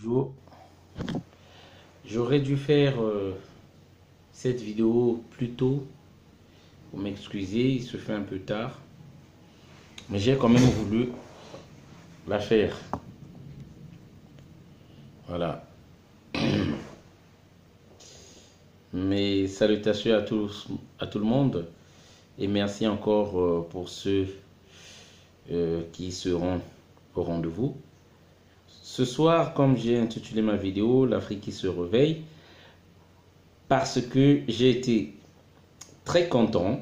Bonjour. J'aurais dû faire cette vidéo plus tôt. Pour m'excuser, il se fait un peu tard. Mais j'ai quand même voulu la faire. Voilà. Mes salutations à tout le monde. Et merci encore pour ceux qui seront au rendez-vous. Ce soir, comme j'ai intitulé ma vidéo, l'Afrique qui se réveille, parce que j'ai été très content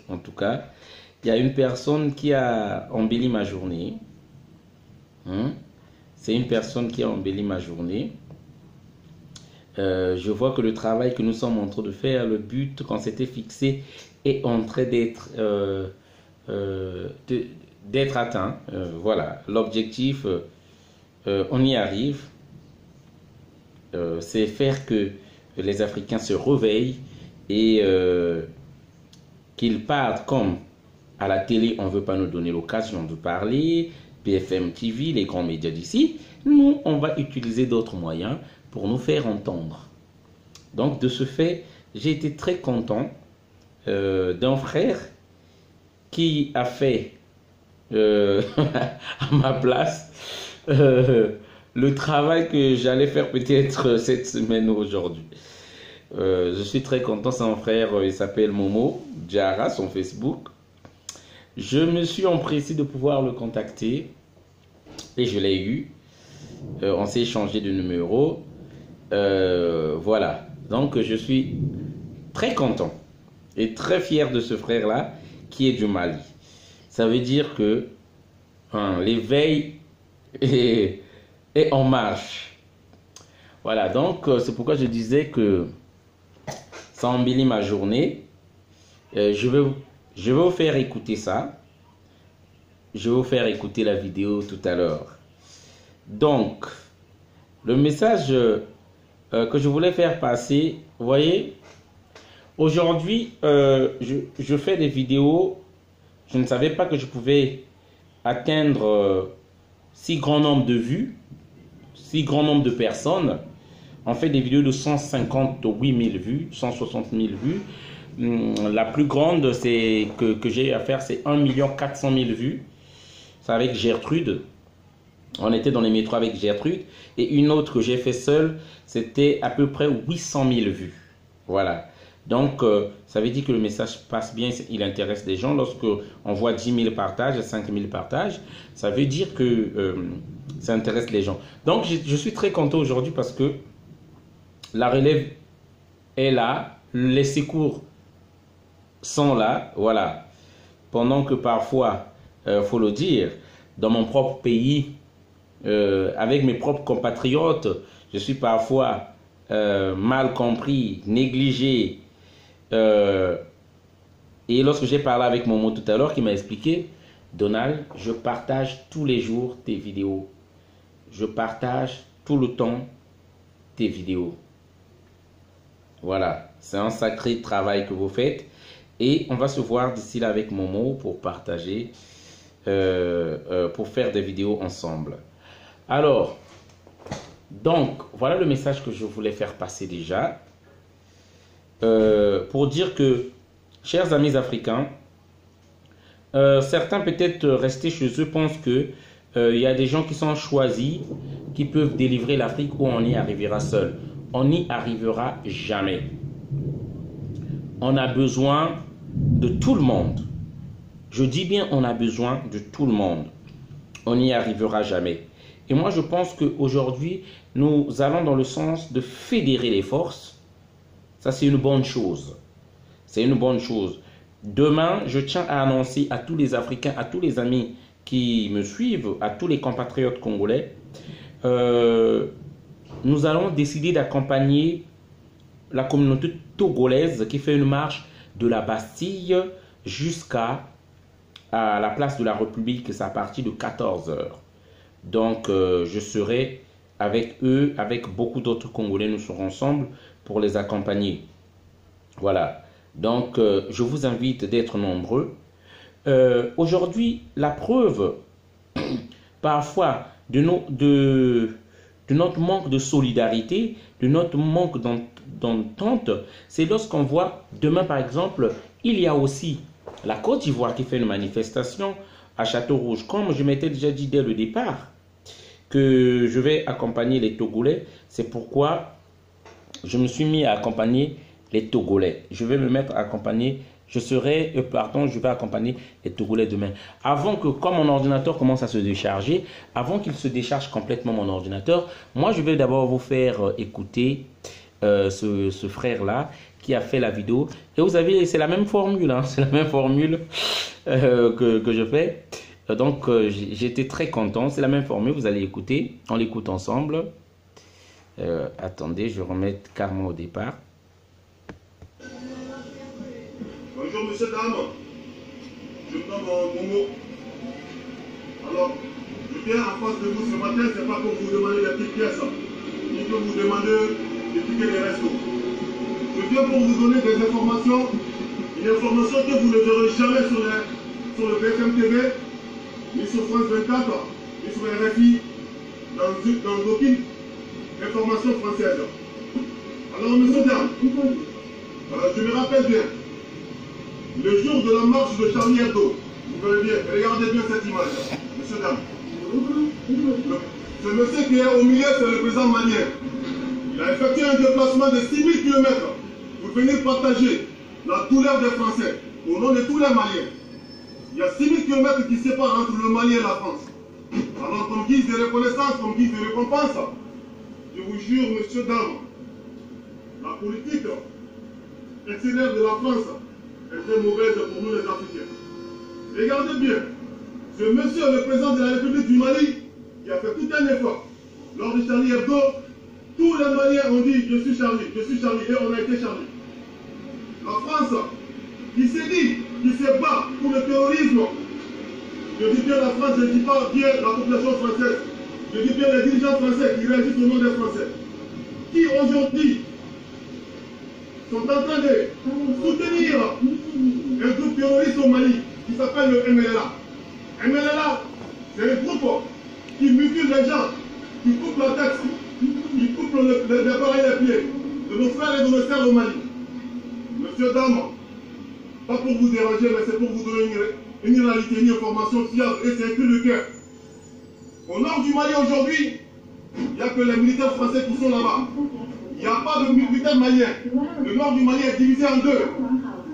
en tout cas. Il y a une personne qui a embelli ma journée. C'est une personne qui a embelli ma journée. Je vois que le travail que nous sommes en train de faire, le but qu'on s'était fixé est en train d'être atteint. Voilà, l'objectif, on y arrive. C'est faire que les Africains se réveillent et qu'ils partent comme à la télé, on ne veut pas nous donner l'occasion de parler, BFM TV, les grands médias d'ici. Nous, on va utiliser d'autres moyens pour nous faire entendre. Donc, de ce fait, j'ai été très content d'un frère qui a fait à ma place le travail que j'allais faire peut-être cette semaine ou aujourd'hui. Je suis très content, c'est un frère, il s'appelle Momo Diara, son Facebook. Je me suis empressé de pouvoir le contacter et je l'ai eu. On s'est échangé de numéros. Voilà, donc je suis très content et très fier de ce frère-là qui est du Mali. Ça veut dire que l'éveil est en marche. Voilà, donc c'est pourquoi je disais que ça embellit ma journée. Je vais vous faire écouter ça. Je vais vous faire écouter la vidéo tout à l'heure. Donc, le message que je voulais faire passer, vous voyez, aujourd'hui, je fais des vidéos. Je ne savais pas que je pouvais atteindre si grand nombre de vues, si grand nombre de personnes. On fait des vidéos de 158 000 vues, 160 000 vues. La plus grande que j'ai à faire, c'est 1 400 000 vues. C'est avec Gertrude. On était dans les métros avec Gertrude. Et une autre que j'ai fait seule, c'était à peu près 800 000 vues. Voilà. Donc, ça veut dire que le message passe bien, il intéresse les gens. Lorsque on voit 10 000 partages, 5 000 partages, ça veut dire que ça intéresse les gens. Donc, je suis très content aujourd'hui parce que la relève est là, les secours sont là, voilà. Pendant que parfois, faut le dire, dans mon propre pays, avec mes propres compatriotes, je suis parfois mal compris, négligé. Et lorsque j'ai parlé avec Momo tout à l'heure, qui m'a expliqué, Donald, je partage tous les jours tes vidéos. Je partage tout le temps tes vidéos. Voilà, c'est un sacré travail que vous faites. Et on va se voir d'ici là avec Momo pour partager, pour faire des vidéos ensemble. Alors, donc, voilà le message que je voulais faire passer déjà. Pour dire que, chers amis africains, certains peut-être restés chez eux pensent que il y a des gens qui sont choisis, qui peuvent délivrer l'Afrique où on y arrivera seul. On n'y arrivera jamais. On a besoin de tout le monde. Je dis bien on a besoin de tout le monde. On n'y arrivera jamais. Et moi je pense qu'aujourd'hui, nous allons dans le sens de fédérer les forces. Ça c'est une bonne chose. C'est une bonne chose. Demain, je tiens à annoncer à tous les Africains, à tous les amis qui me suivent, à tous les compatriotes congolais, nous allons décider d'accompagner la communauté togolaise qui fait une marche de la Bastille jusqu'à la place de la République. C'est à partir de 14 h. Donc, je serai avec eux, avec beaucoup d'autres Congolais. Nous serons ensemble pour les accompagner. Voilà. Donc, je vous invite d'être nombreux. Aujourd'hui, la preuve, parfois, de de notre manque de solidarité, de notre manque d'entente, c'est lorsqu'on voit, demain par exemple, il y a aussi la Côte d'Ivoire qui fait une manifestation à Château-Rouge. Comme je m'étais déjà dit dès le départ que je vais accompagner les Togolais, c'est pourquoi je me suis mis à accompagner les Togolais. Je vais me mettre à accompagner, je vais accompagner les Togolais demain. Avant que, quand mon ordinateur commence à se décharger, avant qu'il se décharge complètement mon ordinateur, moi je vais d'abord vous faire écouter ce frère-là qui a fait la vidéo. Et vous avez, c'est la même formule, hein, c'est la même formule que je fais. Donc j'étais très content, c'est la même formule, vous allez écouter, on l'écoute ensemble. Attendez, je vais remettre carrément au départ. Bonjour monsieur, dame. Je prends mon mot. Alors, je viens en face de vous ce matin, c'est pas pour vous demander des petites pièces, ni pour vous demander de piquer les restos. Je viens pour vous donner des informations, une information que vous ne verrez jamais sur le BFM TV, ni sur France 24, ni sur RFI, dans aucune information française. Alors, monsieur dame, je me rappelle bien, le jour de la marche de Charlie Hebdo, vous voyez bien, regardez bien cette image, monsieur dame. Ce monsieur qui est au milieu, c'est le président malien. Il a effectué un déplacement de 6000 km pour venir partager la douleur des Français au nom de tous les Maliens. Il y a 6000 km qui séparent entre le Mali et la France. Alors, comme guise de reconnaissance, comme guise de récompense, je vous jure, monsieur, dame, la politique extérieure de la France est très mauvaise pour nous les Africains. Regardez bien, ce monsieur, le président de la République du Mali, qui a fait tout un effort lors de Charlie Hebdo, tous les Maliens ont dit je suis Charlie, et on a été Charlie. La France, qui s'est dit, qui se bat pour le terrorisme, je dis bien la France, je ne dis pas bien la population française, je dis bien les dirigeants français qui réagissent au nom des Français, qui aujourd'hui sont en train de soutenir un groupe terroriste au Mali qui s'appelle le MLLA. MLLA, c'est un groupe qui mutile les gens, qui coupe la tête, qui coupe les appareils des pieds de nos frères et de nos sœurs au Mali. Monsieur, dame, pas pour vous déranger, mais c'est pour vous donner une réalité, une information fiable et c'est un cri de cœur. Au nord du Mali aujourd'hui, il n'y a que les militaires français qui sont là-bas. Il n'y a pas de militaires maliens. Le nord du Mali est divisé en deux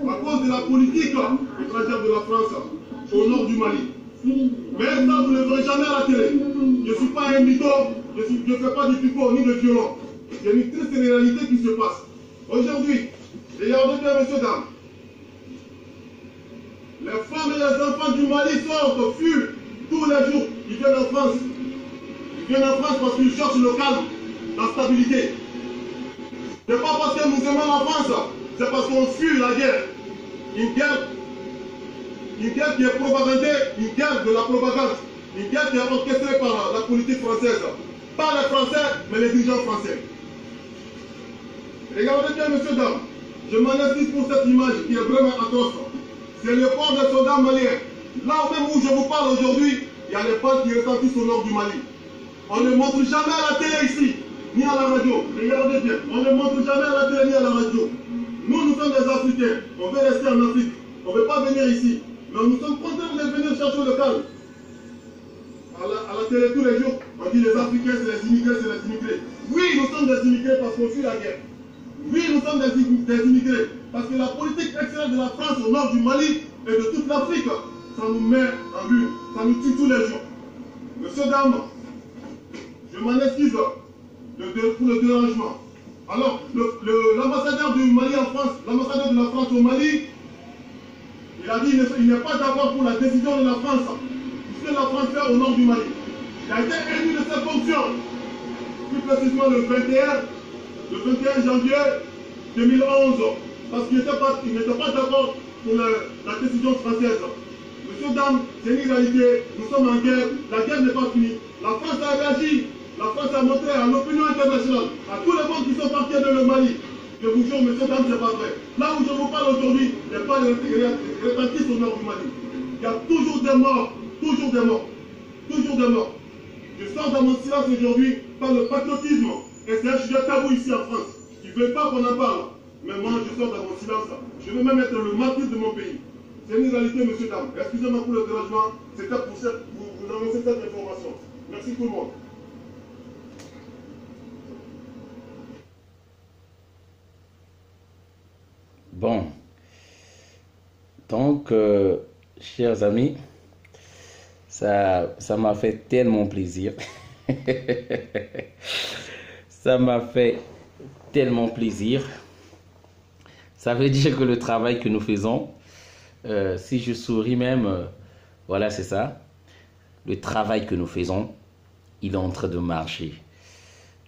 à cause de la politique étrangère de la France au nord du Mali. Mais ça, vous ne le verrez jamais à la télé. Je ne suis pas un mytho, je ne fais pas du pipeau ni de violon. Il y a une triste réalité qui se passe. Aujourd'hui, regardez bien, messieurs, dames. Les femmes et les enfants du Mali sortent, fuient tous les jours. Ils viennent en France. Ils viennent en France parce qu'ils cherchent le calme, la stabilité. Ce n'est pas parce que nous aimons la France, c'est parce qu'on fuit la guerre. Une guerre qui est propagandée, une guerre de la propagande, une guerre qui est orchestrée par la politique française. Pas les Français, mais les dirigeants français. Regardez bien, messieurs, dames. Je m'en excuse pour cette image qui est vraiment atroce. C'est le corps des soldats maliens. Là même où je vous parle aujourd'hui, il y a les balles qui retentissent au nord du Mali. On ne montre jamais à la télé ici, ni à la radio. Regardez bien, on ne montre jamais à la télé ni à la radio. Nous sommes des Africains. On veut rester en Afrique. On ne veut pas venir ici. Mais nous sommes contents de venir chercher le calme. À la télé tous les jours, on dit les Africains, c'est les immigrés, c'est les immigrés. Oui, nous sommes des immigrés parce qu'on fuit la guerre. Oui, nous sommes des immigrés parce que la politique extérieure de la France au nord du Mali et de toute l'Afrique, ça nous met en vue, ça nous tue tous les jours. Monsieur, dame, je m'en excuse pour le dérangement. Alors, l'ambassadeur du Mali en France, l'ambassadeur de la France au Mali, il a dit qu'il n'est pas d'accord pour la décision de la France, puisque la France fait au nord du Mali. Il a été élu de ses fonctions, plus précisément le 21 janvier 2011, parce qu'il n'était pas d'accord pour la décision française. Monsieur, dame, c'est une réalité, nous sommes en guerre, la guerre n'est pas finie. La France a réagi, la France a montré à l'opinion internationale, à tous les monde qui sont partis dans le Mali. Je vous jure, monsieur, dame, c'est pas vrai. Là où je vous parle aujourd'hui, il n'y a pas de retentissent au nord du Mali. Il y a toujours des morts, toujours des morts, toujours des morts. Je sors dans mon silence aujourd'hui parle de patriotisme. Et c'est un sujet tabou ici en France. Ils ne veulent pas qu'on en parle. Mais moi, je sors dans mon silence. Je veux même être le martyr de mon pays. C'est une réalité, monsieur, dame. Excusez-moi pour le dérangement. C'était pour vous annoncer cette information. Merci tout le monde. Bon. Donc, chers amis, ça m'a fait tellement plaisir. Ça m'a fait tellement plaisir. Ça veut dire que le travail que nous faisons, si je souris même, voilà, c'est ça. Le travail que nous faisons, il est en train de marcher.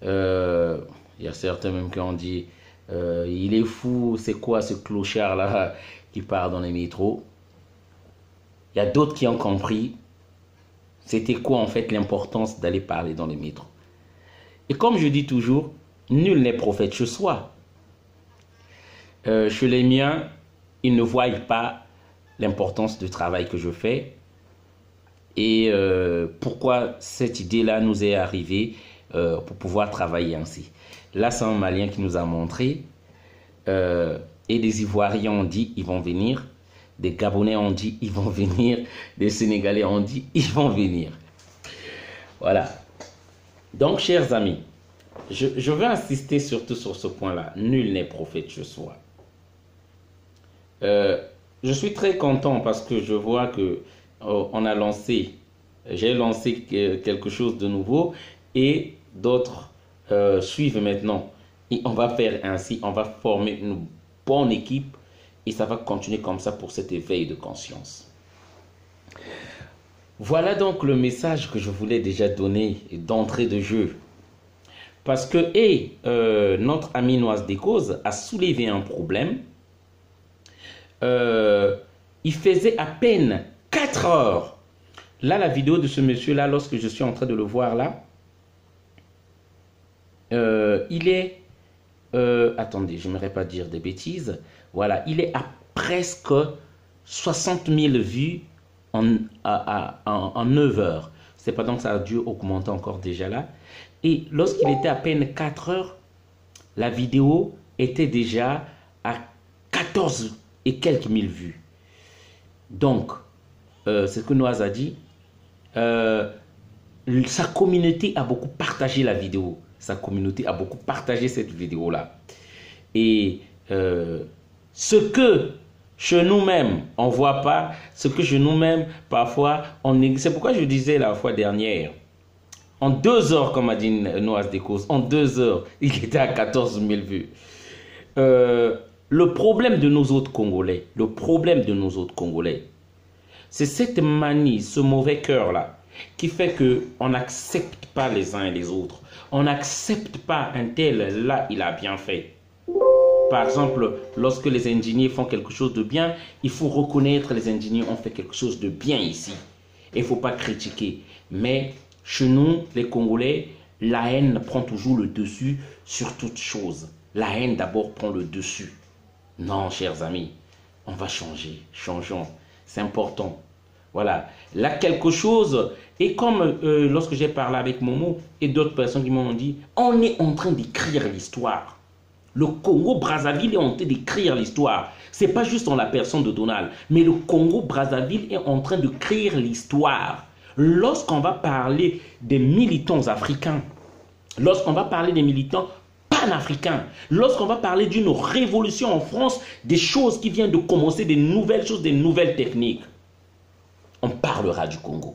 Il y a certains même qui ont dit, il est fou, c'est quoi ce clochard-là qui part dans les métros? Il y a d'autres qui ont compris c'était quoi en fait l'importance d'aller parler dans les métros. Et comme je dis toujours, nul n'est prophète chez soi. Chez les miens, ils ne voient pas l'importance du travail que je fais et pourquoi cette idée-là nous est arrivée pour pouvoir travailler ainsi. Là, c'est un Malien qui nous a montré et des Ivoiriens ont dit ils vont venir, des Gabonais ont dit ils vont venir, des Sénégalais ont dit ils vont venir. Voilà. Donc, chers amis, je veux insister surtout sur ce point-là. Nul n'est prophète chez soi. Je suis très content parce que je vois que j'ai lancé quelque chose de nouveau et d'autres suivent maintenant. Et on va faire ainsi, on va former une bonne équipe et ça va continuer comme ça pour cet éveil de conscience. Voilà donc le message que je voulais déjà donner d'entrée de jeu. Parce que notre ami Noise des Causes a soulevé un problème. Il faisait à peine 4 heures. Là, la vidéo de ce monsieur-là, lorsque je suis en train de le voir là, il est... attendez, je n'aimerais pas dire des bêtises. Voilà, il est à presque 60 000 vues en 9 heures. C'est pas donc ça a dû augmenter encore déjà là. Et lorsqu'il était à peine 4 heures, la vidéo était déjà à 14 et quelques mille vues. Donc, c'est ce que Noise a dit. Sa communauté a beaucoup partagé la vidéo. Sa communauté a beaucoup partagé cette vidéo-là. Et ce que chez nous-mêmes, on ne voit pas, ce que chez nous-mêmes, parfois, on néglige. C'est pourquoi je disais la fois dernière, en 2 heures, comme a dit Noise des Causes, en 2 heures, il était à 14 000 vues. Le problème de nos autres Congolais, c'est cette manie, ce mauvais cœur-là, qui fait qu'on n'accepte pas les uns et les autres. On n'accepte pas un tel, là, il a bien fait. Par exemple, lorsque les ingénieurs font quelque chose de bien, il faut reconnaître les ingénieurs ont fait quelque chose de bien ici. Il ne faut pas critiquer. Mais chez nous, les Congolais, la haine prend toujours le dessus sur toute chose. La haine d'abord prend le dessus. Non, chers amis, on va changer. Changeons. C'est important. Voilà. Là, quelque chose, et comme lorsque j'ai parlé avec Momo et d'autres personnes qui m'ont dit, on est en train d'écrire l'histoire. Le Congo-Brazzaville est en train d'écrire l'histoire. Ce n'est pas juste en la personne de Donald, mais le Congo-Brazzaville est en train d'écrire l'histoire. Lorsqu'on va parler des militants africains, lorsqu'on va parler des militants panafricains, lorsqu'on va parler d'une révolution en France, des choses qui viennent de commencer, des nouvelles choses, des nouvelles techniques, on parlera du Congo.